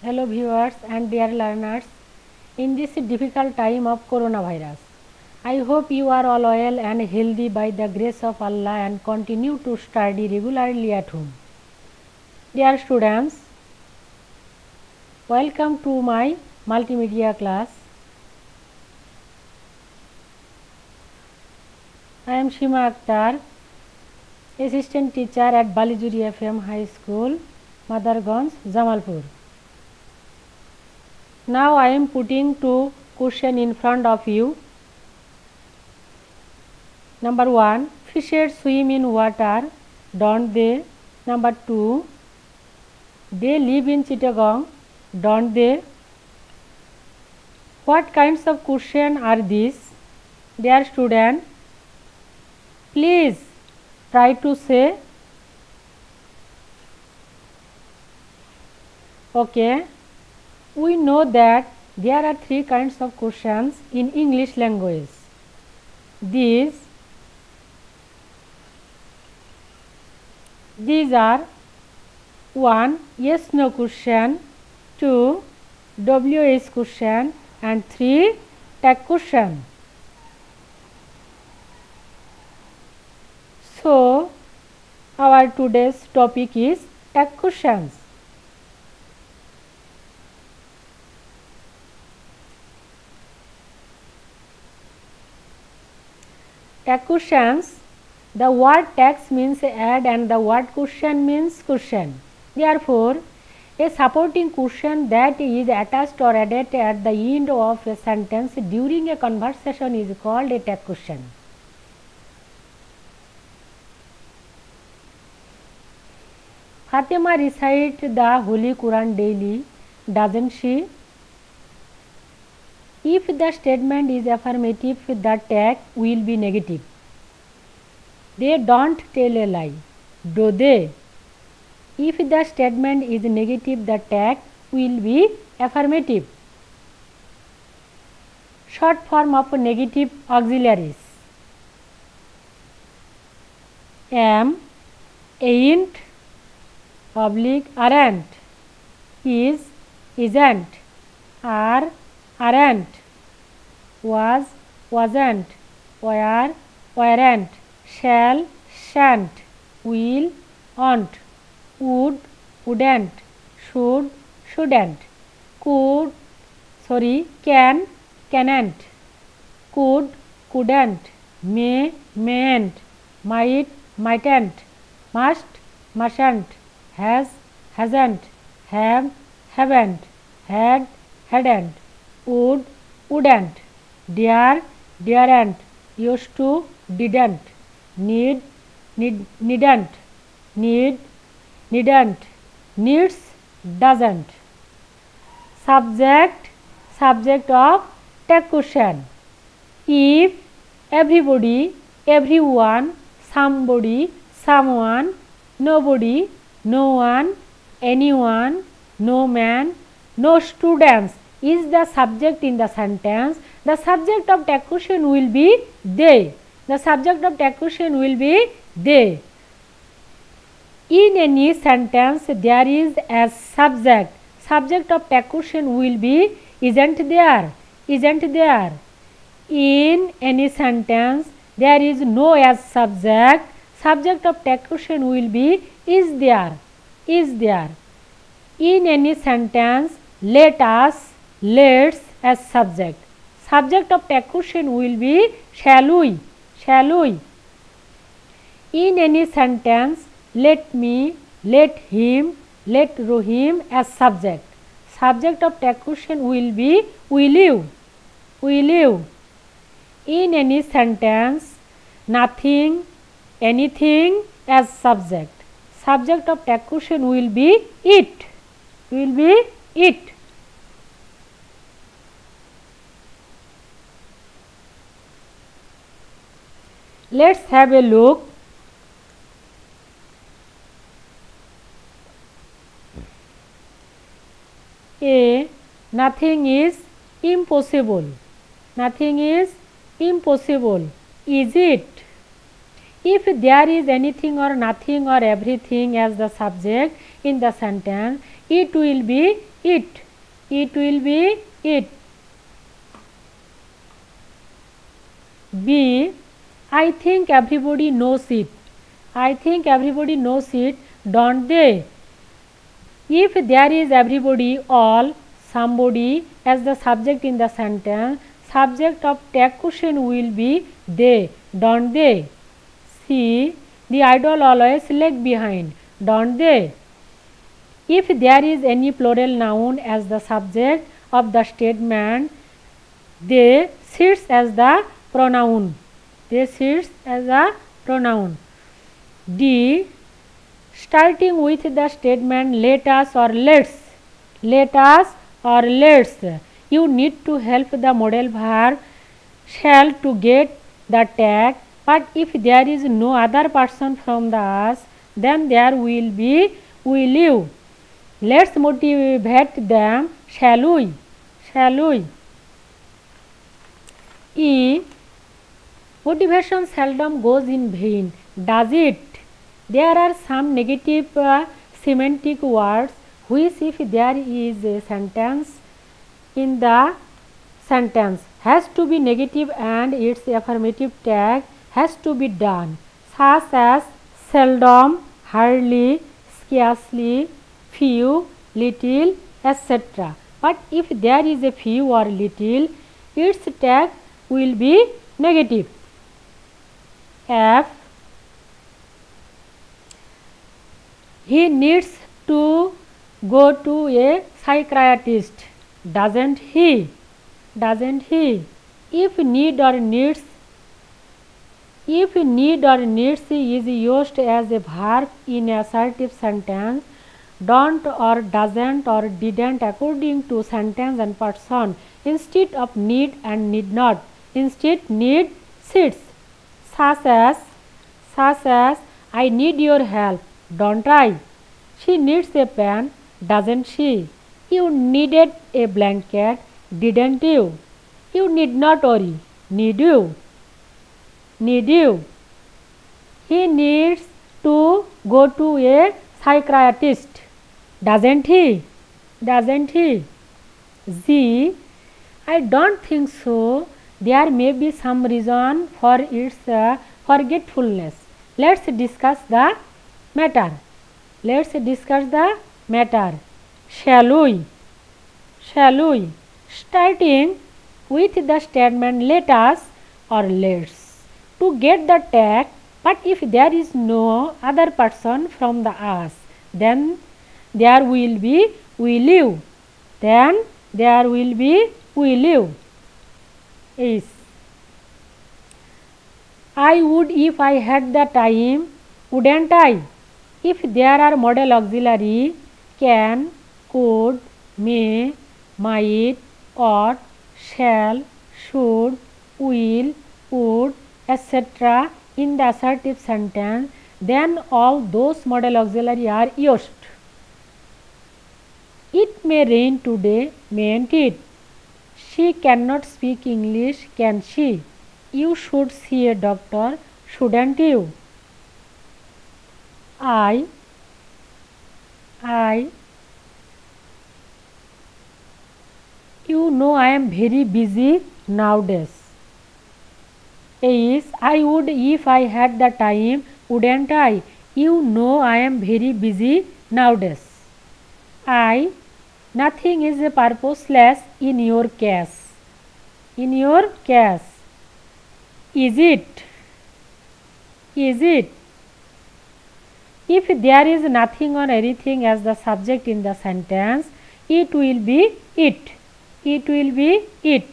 Hello viewers and dear learners, in this difficult time of coronavirus, I hope you are all well and healthy by the grace of Allah and continue to study regularly at home. Dear students, welcome to my multimedia class. I am Shima Akhtar, assistant teacher at Balijuri FM High School, Madarganj, Jamalpur. Now I am putting two questions in front of you. Number 1, fishes swim in water, don't they? Number 2, they live in Chittagong, don't they? What kinds of questions are these? Dear student, please try to say. Okay. We know that there are three kinds of questions in English language. These are 1. Yes no question, 2. WH question and 3. tag question. So our today's topic is tag questions. Tag questions, the word tags means add and the word question means question. Therefore, a supporting question that is attached or added at the end of a sentence during a conversation is called a tag question. Fatima recites the Holy Quran daily, doesn't she? If the statement is affirmative, the tag will be negative. They don't tell a lie, do they? If the statement is negative, the tag will be affirmative. Short form of negative auxiliaries: am, ain't, aren't, is, isn't, are, aren't, was, wasn't, were, weren't, shall, shan't, will, won't, would, wouldn't, should, shouldn't, can, can't, could, couldn't, may, mayn't, might, mightn't, must, mustn't, has, hasn't, have, haven't, had, hadn't, would, wouldn't, dare, daren't, used to, didn't, need, needn't, need, needn't, needs, doesn't. Subject of tag question: if, everybody, everyone, somebody, someone, nobody, no one, anyone, no man, no students is the subject in the sentence, the subject of tag question will be they. The subject of tag question will be they. In any sentence there is a subject. Subject of tag question will be isn't there. Isn't there. In any sentence there is no as subject. Subject of tag question will be is there. Is there. In any sentence let us, let's as subject. Subject of tag question will be shall we. Shall we. In any sentence let me, let him, let Rohim as subject. Subject of tag question will be will you. Will you. In any sentence nothing, anything as subject. Subject of tag question will be it. Will be it. Let's have a look. A, nothing is impossible. Nothing is impossible. Is it? If there is anything or nothing or everything as the subject in the sentence, it will be it. It will be it. B. I think everybody knows it. I think everybody knows it, don't they? If there is everybody, all, somebody as the subject in the sentence, subject of tag question will be they, don't they? C. The idol always lag behind, don't they? If there is any plural noun as the subject of the statement, they sits as the pronoun. They sits as a pronoun. D. Starting with the statement let us or let's. Let us or let's. You need to help the modal verb shall to get the tag, but if there is no other person from the us, then there will be will you. Let's motivate them, shall we? Shall we? E. Motivation seldom goes in vain, does it? There are some negative semantic words which, if there is a sentence in the sentence, has to be negative and its affirmative tag has to be done, such as seldom, hardly, scarcely, few, little, etc. But if there is a few or little, its tag will be negative. F. He needs to go to a psychiatrist, doesn't he? Doesn't he? If need or needs is used as a verb in a assertive sentence, don't or doesn't or didn't according to sentence and person, instead of need and need not. Instead need sits, such as I need your help, don't I? She needs a pen, doesn't she? You needed a blanket, didn't you? You need not worry, need you? Need you? He needs to go to a psychiatrist, doesn't he? Doesn't he? Z. I don't think so. There may be some reason for its forgetfulness. Let's discuss the matter. Let's discuss the matter. Shall we? Shall we? Starting with the statement let us or let's to get the tag, but if there is no other person from the us, then there will be we live. Then there will be we live. Is. I would if I had the time, wouldn't I? If there are modal auxiliary can, could, may, might, ought, shall, should, will, would, etc. in the assertive sentence, then all those modal auxiliary are used. It may rain today, mayn't it? She cannot speak English, can she? You should see a doctor, shouldn't you? I you know I am very busy nowadays. Is I would if I had the time, wouldn't I? You know I am very busy nowadays. I. Nothing is purposeless in your case. In your case. Is it? Is it? If there is nothing or anything as the subject in the sentence, it will be it. It will be it.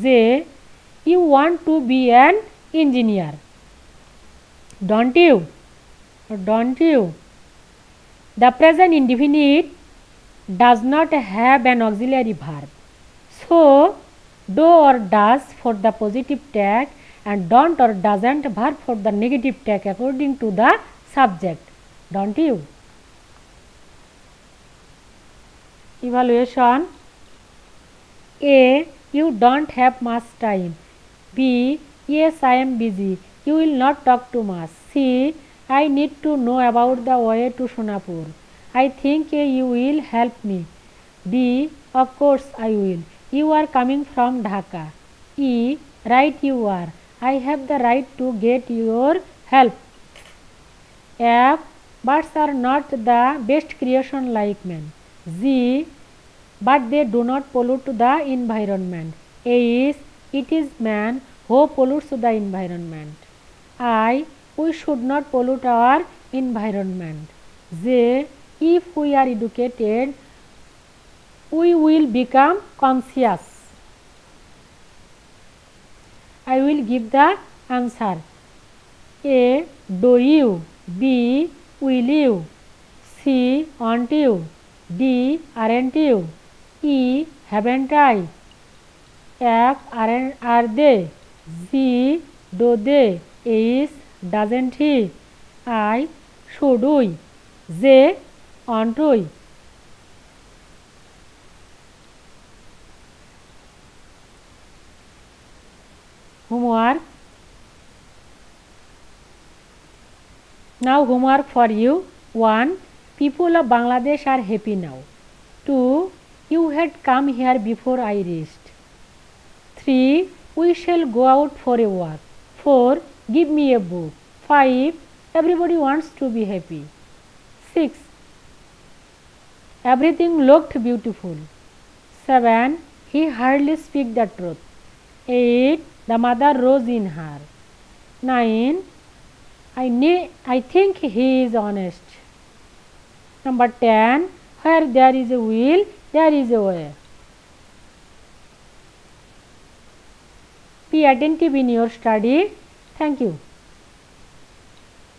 J. You want to be an engineer, don't you? Don't you? The present indefinite does not have an auxiliary verb. So, do or does for the positive tag and don't or doesn't verb for the negative tag according to the subject, don't you? Evaluation. A. You don't have much time. B. Yes, I am busy. You will not talk too much. C. I need to know about the way to Sonapur. I think you will help me. D. Of course I will. You are coming from Dhaka. E. Right you are. I have the right to get your help. F. Birds are not the best creation like man. G. But they do not pollute the environment. A. It is man who pollutes the environment. I. We should not pollute our environment. J. If we are educated, we will become conscious. I will give the answer. A. Do you? B. Will you? C. Aren't you? D. Aren't you? E. Haven't I? F. Are they? G. Do they? Is. Doesn't he? I. Should we? J. Aren't we? Homework. Now homework for you. 1. People of Bangladesh are happy now. 2. You had come here before I reached. 3. We shall go out for a walk. 4. Give me a book. 5. Everybody wants to be happy. 6. Everything looked beautiful. 7. He hardly speak the truth. 8. The mother rose in her. 9. I think he is honest. Number 10. Where there is a will, there is a way. Be attentive in your study. Thank you.